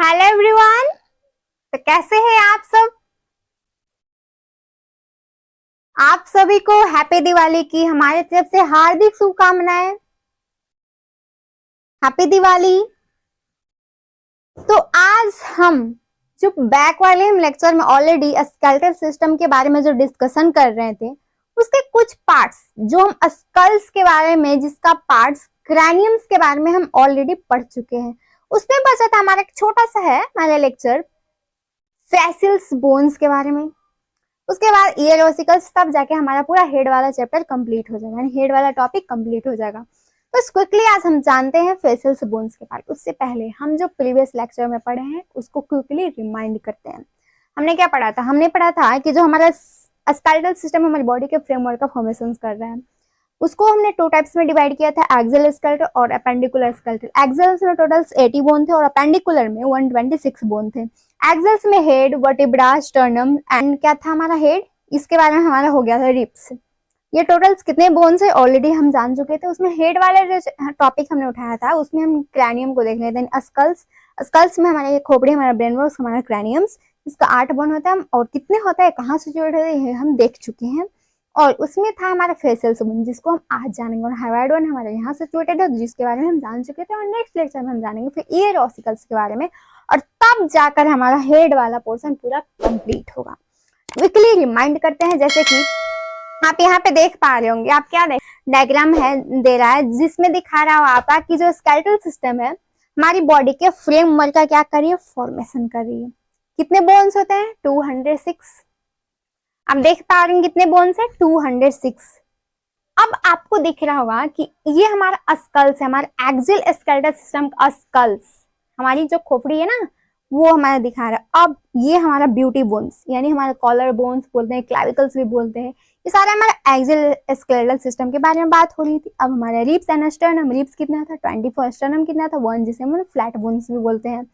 Hello everyone. तो कैसे हैं आप सब। आप सभी को हैप्पी दिवाली की हमारे तरफ से हार्दिक शुभकामनाएं। हैप्पी दिवाली। तो आज हम जो बैक वाले हम लेक्चर में ऑलरेडी स्केलेटल सिस्टम के बारे में जो डिस्कशन कर रहे थे, उसके कुछ पार्ट्स जो हम स्कल्स के बारे में, जिसका पार्ट्स क्रैनियम्स के बारे में हम ऑलरेडी पढ़ चुके हैं। उसमें बचा था हमारा एक छोटा सा है हमारा लेक्चर फैसिल्स बोन्स के बारे में। उसके बाद ईयर ऑसिकल्स, तब जाके हमारा पूरा हेड वाला चैप्टर कंप्लीट हो जाएगा, यानी हेड वाला टॉपिक कंप्लीट हो जाएगा। बस क्विकली आज हम जानते हैं फेसिल्स बोन्स के बारे में। उससे पहले हम जो प्रीवियस लेक्चर में पढ़े हैं उसको क्विकली रिमाइंड करते हैं। हमने क्या पढ़ा था? हमने पढ़ा था कि जो हमारा स्केलेटल सिस्टम हमारी बॉडी के फ्रेमवर्क का फॉर्मेशन कर रहा है, उसको हमने टू टाइप्स में डिवाइड किया था, एक्सियल स्केलेटल और अपेंडिकुलर स्केलेटल। एक्सियल में टोटल 80 बोन थे और अपेंडिकुलर में 126 बोन थे। एक्सिल्स में हेड, वर्टिब्रा, स्टर्नम एंड क्या था हमारा हेड, इसके बारे में हमारा हो गया था रिप्स। ये टोटल कितने बोन्स है ऑलरेडी हम जान चुके थे। उसमें हेड वाले जो टॉपिक हमने उठाया था उसमें हम क्रैनियम को देख लेते हैं। स्कल्स में हमारे खोपड़ी, हमारा ब्रेन वर्क्स, हमारा क्रैनियम्स, इसका 8 बोन होता है और कितने होता है, कहाँ सिचुएट होता है, हम देख चुके हैं। और उसमें था हमारा फेसियल बोन, जिसको हम आज जानेंगे। और हाइवाइड बोन हमारे यहाँ सिचुएटेड है, जिसके बारे में हम जान चुके थे और नेक्स्ट लेक्चर में हम जानेंगे फिर ईयर ऑसिकल्स के बारे में। और तब जाकर हमारा हेड वाला पोर्शन पूरा कंप्लीट होगा। क्विकली रिमाइंड करते हैं, जैसे कि आप यहाँ पे देख पा रहे होंगे, आप क्या देख, डायग्राम है दे रहा है जिसमें दिखा रहा हो आपका कि जो स्केलेटल सिस्टम है हमारी बॉडी के फ्रेमवर्क का क्या कर रही है, फॉर्मेशन कर रही है। कितने बोन्स होते हैं? 206। आप देख पा रहे हैं कितने बोन्स है? 206। अब आपको दिख रहा होगा कि ये हमारा स्कल्स है, हमारा एक्सियल स्केलेटल सिस्टम का स्कल्स, हमारी जो खोपड़ी है ना वो हमारा दिखा रहा है। अब ये हमारा ब्यूटी बोन्स, यानी हमारा कॉलर बोन्स बोलते हैं, क्लैविकल्स भी बोलते हैं, ये सारा हमारा एक्सियल स्केलेटल सिस्टम के बारे में बात हो रही थी। अब हमारा रिब्स एंड स्टर्नम, रिब्स कितना था 24, स्टर्नम कितना था 1, जिसे हम फ्लैट बोन्स भी बोलते हैं।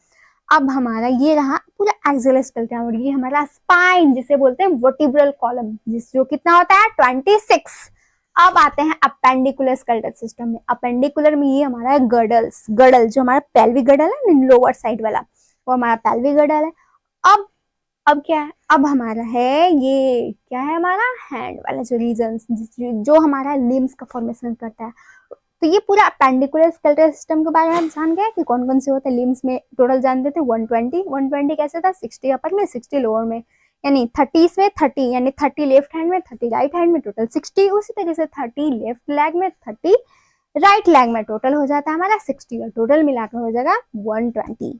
अब हमारा ये रहा पूरा एक्सियल स्केलेटन और ये हमारा स्पाइन, जिसे बोलते हैं वर्टिब्रल कॉलम, जिस जो कितना होता है 26। अब आते हैं अपेंडिकुलर स्केलेटल सिस्टम में। अपेंडिकुलर में ये हमारा है गडल जो हमारा पेल्विक गडल है, लोअर साइड वाला, वो हमारा पेल्विक गडल है। अब क्या है? अब हमारा है ये क्या है, हमारा हैंड वाला जो रीजन, जो हमारा लिम्स का फॉर्मेशन करता है। तो ये पूरा अपेंडिकुलर स्केलेटल सिस्टम के बारे में हम जान गए कि कौन कौन से होते हैं लिम्स में। टोटल जानते थे 120 कैसे था, 60 अपर में 60 लोअर में, यानी 30 में 30, यानी 30 लेफ्ट हैंड में 30 राइट हैंड में, टोटल 60। उसी तरीके से 30 लेफ्ट लेग में 30 राइट लेग में, टोटल हो जाता है हमारा 60 और टोटल मिलाकर हो जाएगा 120।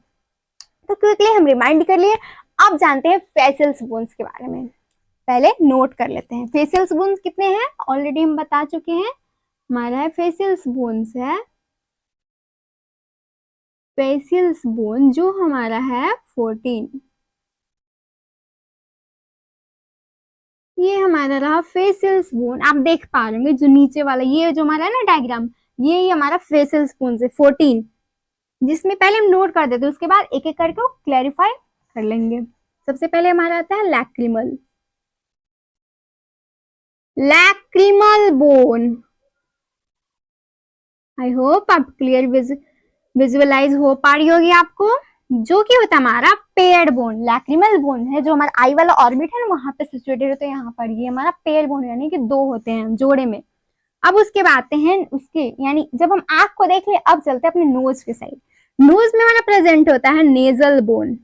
तो क्विकली हम रिमाइंड कर लिए। अब जानते हैं फेसिल्स बोन्स के बारे में। पहले नोट कर लेते हैं फेसिल्स बोन्स कितने हैं, ऑलरेडी हम बता चुके हैं। हमारा है फेसिल्स बोन्स है, फेसिल्स बोन जो हमारा है 14। ये हमारा रहा फेसिल्स बोन। आप देख पा रहे होंगे जो नीचे वाला ये जो हमारा है ना डायग्राम, ये हमारा फेसिल्स बोन है 14, जिसमें पहले हम नोट कर देते हैं, उसके बाद एक एक करके क्लैरिफाई कर लेंगे। सबसे पहले हमारा आता है lacrimal, lacrimal bone. I hope आप क्लियर विजुअलाइज हो पा रही होगी आपको। जो कि होता है हमारा पेयर्ड बोन, लैक्रिमल बोन है जो हमारा आई वाला ऑर्बिट है ना वहां पे सिचुएटेड होता है। यहाँ पर ये हमारा पेयर बोन, यानी कि 2 होते हैं जोड़े में। अब उसके बाद आते हैं उसके, यानी जब हम आंख को देख ले, अब चलते हैं अपने नोज के साइड। नोज में हमारा प्रेजेंट होता है नेजल बोन,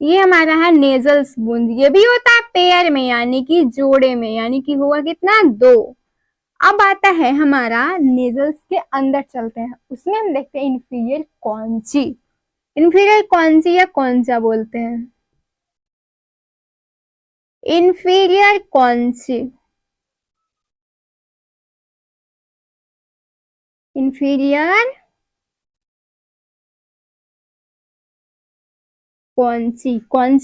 ये हमारा है नेजल बोन। ये भी होता है पेयर में, यानी कि जोड़े में, यानी कि होगा कितना 2। अब आता है हमारा नेजल्स के अंदर चलते हैं, उसमें हम देखते हैं इन्फीरियर कॉन्ची। इन्फीरियर कॉन्ची या कौन सा बोलते हैं, इन्फीरियर कॉन्ची, इन्फीरियर कौन सी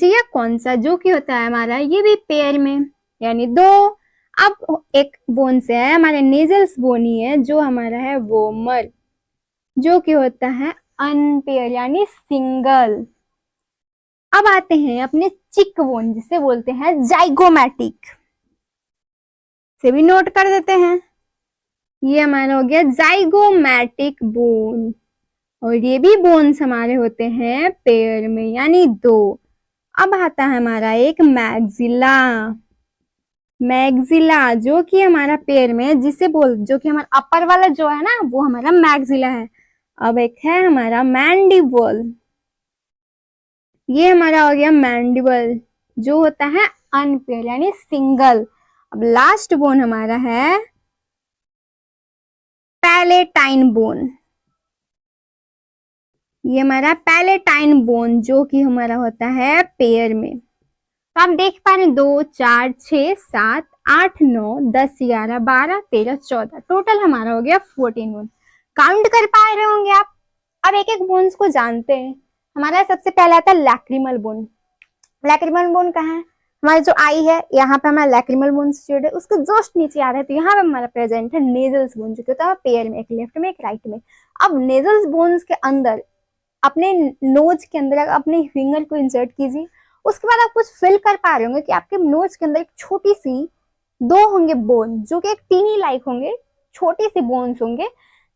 या कौन सा, जो कि होता है हमारा ये भी पेयर में, यानी 2। अब एक बोन से है हमारे नेजल्स बोनी है जो हमारा है वोमर, जो कि होता है अनपेयर यानी सिंगल। अब आते हैं अपने चिक बोन, जिसे बोलते हैं जाइगोमैटिक, से भी नोट कर देते हैं। ये हमारा हो गया जाइगोमैटिक बोन और ये भी बोन्स हमारे होते हैं पेयर में, यानी 2। अब आता है हमारा एक मैग्जिला। मैग्जिला जो कि हमारा पेयर में जो कि हमारा अपर वाला जो है ना वो हमारा मैग्जिला है। अब एक है हमारा मैंडिबल। ये हमारा हो गया मैंडिबल जो होता है अनपेयर यानी सिंगल। अब लास्ट बोन हमारा है पैलेटाइन बोन। ये हमारा पैलेटाइन बोन जो कि हमारा होता है पेयर में। तो आप देख पा रहे हैं 2 4 6 7 8 9 10 11 12 13 14 टोटल हमारा हो गया 14 बोन। काउंट कर पा रहे होंगे आप। अब एक एक बोन्स को जानते हैं। हमारा सबसे पहला आता है लैक्रिमल बोन। लैक्रिमल बोन कहाँ है? हमारी जो आई है यहाँ पे हमारा लैक्रिमल बोन सिचुएटेड है, उसके जस्ट नीचे आ रहा है तो यहाँ पे हमारा प्रेजेंट है नेजल्स बोन जो कि होता है पेयर में, एक लेफ्ट में एक राइट में। अब नेजल्स बोन्स के अंदर अपने नोज के अंदर अपने फिंगर को इंसर्ट कीजिए। उसके बाद आप कुछ फील कर पा रहे होंगे कि आपके नोज के अंदर एक छोटी सी 2 होंगे बोन जो कि एक टीनी लाइक होंगे, छोटी सी बोन्स होंगे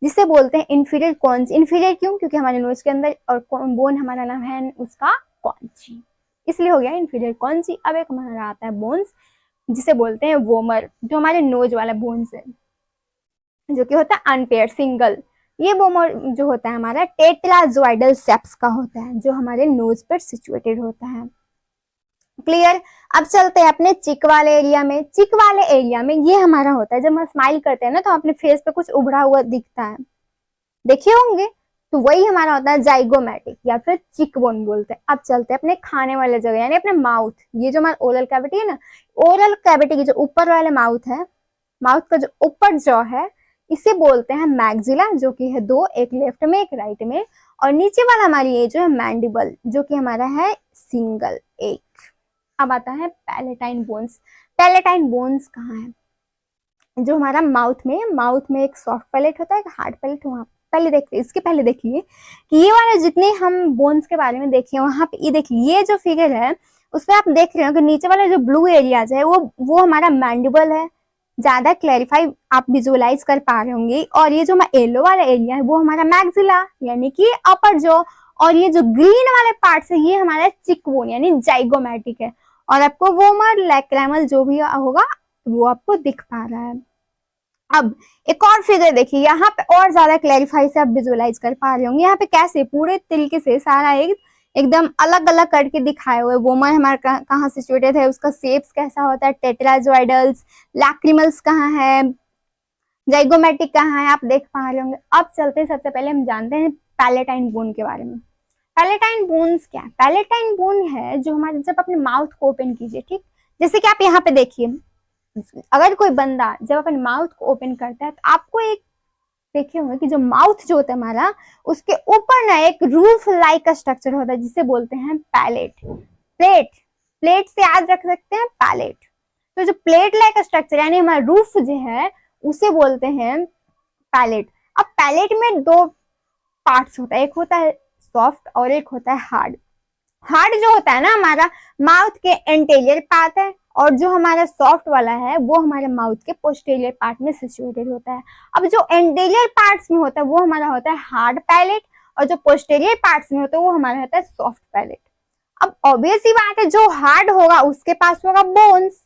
जिसे बोलते हैं इंफीरियर कॉन्ची। इंफीरियर क्यों? क्योंकि हमारे नोज के अंदर और बोन हमारा नाम है उसका कॉन्ची, इसलिए हो गया इंफीरियर कॉन्ची। अब एक हमारा आता है बोन्स जिसे बोलते हैं वोमर जो हमारे नोज वाला बोन्स है जो कि होता है अनपेयर सिंगल। ये वोमर जो होता है हमारा टेट्राजोइडल सेप्स का होता है जो हमारे नोज पर सिचुएटेड होता है। क्लियर? अब चलते हैं अपने चिक वाले एरिया में। चिक वाले एरिया में ये हमारा होता है जब हम स्माइल करते हैं ना तो अपने फेस पे कुछ उभरा हुआ दिखता है, देखे होंगे, तो वही हमारा होता है जाइगोमैटिक या फिर चिक बोन बोलते हैं। अब चलते हैं अपने खाने वाले जगह यानी अपने माउथ। ये जो हमारा ओरल कैविटी है ना, ओरल कैविटी की जो ऊपर वाले माउथ है, माउथ का जो ऊपर जॉ है इसे बोलते हैं मैग्जिला जो कि है 2, एक लेफ्ट में एक राइट में। और नीचे वाला हमारी ये जो है मैंडिबल जो कि हमारा है सिंगल, एक। अब आता है पैलेटाइन बोन्स। पैलेटाइन बोन्स कहाँ है? जो हमारा माउथ में एक सॉफ्ट पैलेट होता है, एक हार्ड पैलेट। वहां पहले देखिए, इसके पहले देखिए कि ये वाले जितने हम बोन्स के बारे में देखे वहां पे, ये देखिए ये जो फिगर है उसमें आप देख रहे हो कि नीचे वाला जो ब्लू एरियाज है वो हमारा मैंडिबल है। ज्यादा क्लैरिफाई आप विजुअलाइज कर पा रहे होंगे। और ये जो हमारा येलो वाला एरिया है वो हमारा मैग्जिला यानी कि अपर जॉ। और ये जो ग्रीन वाले पार्ट्स है ये हमारा चिक बोन यानी जाइगोमैटिक है। और आपको वोमर लैक्रिमल जो भी होगा वो आपको दिख पा रहा है। अब एक और फिगर देखिए, यहाँ पे और ज्यादा क्लैरिफाई से आप विजुअलाइज कर पा रहे होंगे। यहाँ पे कैसे पूरे तरीके से सारा एकदम अलग अलग करके दिखाए हुए। वोमर हमारा कहाँ सिचुएटेड है, उसका शेप्स कैसा होता है, टेट्राजोइडल्स, लैक्रिमल्स कहाँ है, जाइगोमैटिक कहाँ है, आप देख पा रहे होंगे। अब चलते हैं, सबसे पहले हम जानते हैं पैलेटाइन बोन के बारे में। पैलेटाइन बोन्स क्या है? पैलेटाइन बोन है जो हमारे जब अपने माउथ को ओपन कीजिए, ठीक, जैसे कि आप यहाँ पे देखिए, अगर कोई बंदा जब अपने माउथ को ओपन करता है तो आपको एक देखे होंगे कि जो माउथ जो होता है हमारा उसके ऊपर ना एक रूफ लाइक का स्ट्रक्चर होता है जिसे बोलते हैं पैलेट। प्लेट, प्लेट से याद रख सकते हैं पैलेट। तो जो प्लेट लाइक स्ट्रक्चर यानी हमारा रूफ जो है उसे बोलते हैं पैलेट। अब पैलेट में 2 पार्ट्स होता है, एक होता है सॉफ्ट और एक होता है हार्ड। हार्ड जो होता है ना हमारा माउथ के एंटीरियर पार्ट है और जो हमारा सॉफ्ट वाला है वो हमारे माउथ के पोस्टीरियर पार्ट में सिचुएटेड होता है। अब जो एंटीरियर पार्ट्स में होता है वो हमारा होता है हार्ड पैलेट और जो पोस्टीरियर पार्ट्स में होता है वो हमारा होता है सॉफ्ट पैलेट। अब ऑब्वियस ही बात है जो हार्ड होगा उसके पास होगा बोन्स,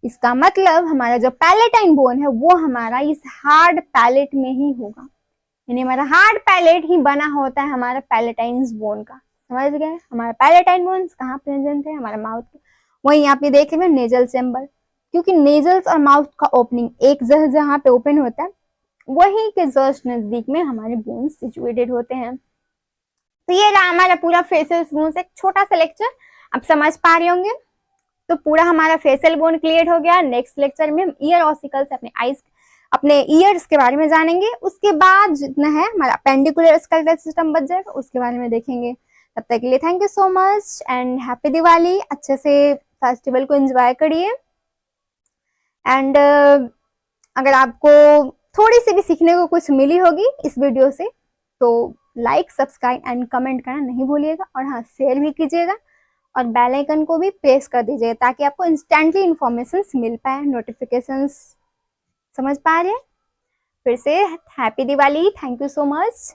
इसका मतलब हमारा जो पैलेटाइन बोन है वो हमारा इस हार्ड पैलेट में ही होगा, यानी हमारा हार्ड पैलेट ही बना होता है हमारा पैलेटाइन बोन का। समझ गए? हमारा पैलेटाइन बोन्स कहाँ प्रेजेंट है? हमारा माउथ के वही यहाँ पे देख रहे हैं नेजल चेम्बर, क्योंकि नेजल्स और माउथ का ओपनिंग एक जहाँ पे ओपन होता है वही के जस्ट नजदीक में हमारे बोन्स सिचुएटेड होते हैं। तो ये रहा हमारा पूरा फेशियल बोन्स, एक छोटा सा लेक्चर आप समझ पा रहे होंगे। तो पूरा हमारा फेशियल बोन क्लियर हो गया। नेक्स्ट लेक्चर में हम ईयर ऑसिकल्स अपने आईज अपने ईयर्स के बारे में जानेंगे। उसके बाद जितना है हमारा अपेंडिकुलर स्केलेटल सिस्टम बच जाएगा उसके बारे में देखेंगे। तब तक के लिए thank you so much and happy Diwali. अच्छे से फेस्टिवल को एंजॉय करिए। एंड अगर आपको थोड़ी सी भी सीखने को कुछ मिली होगी इस वीडियो से तो लाइक, सब्सक्राइब एंड कमेंट करना नहीं भूलिएगा। और हाँ, शेयर भी कीजिएगा और बेल आइकन को भी प्रेस कर दीजिएगा ताकि आपको इंस्टेंटली इंफॉर्मेशन मिल पाए, नोटिफिकेशंस। समझ पा रहे हैं? फिर से happy Diwali, thank you so much.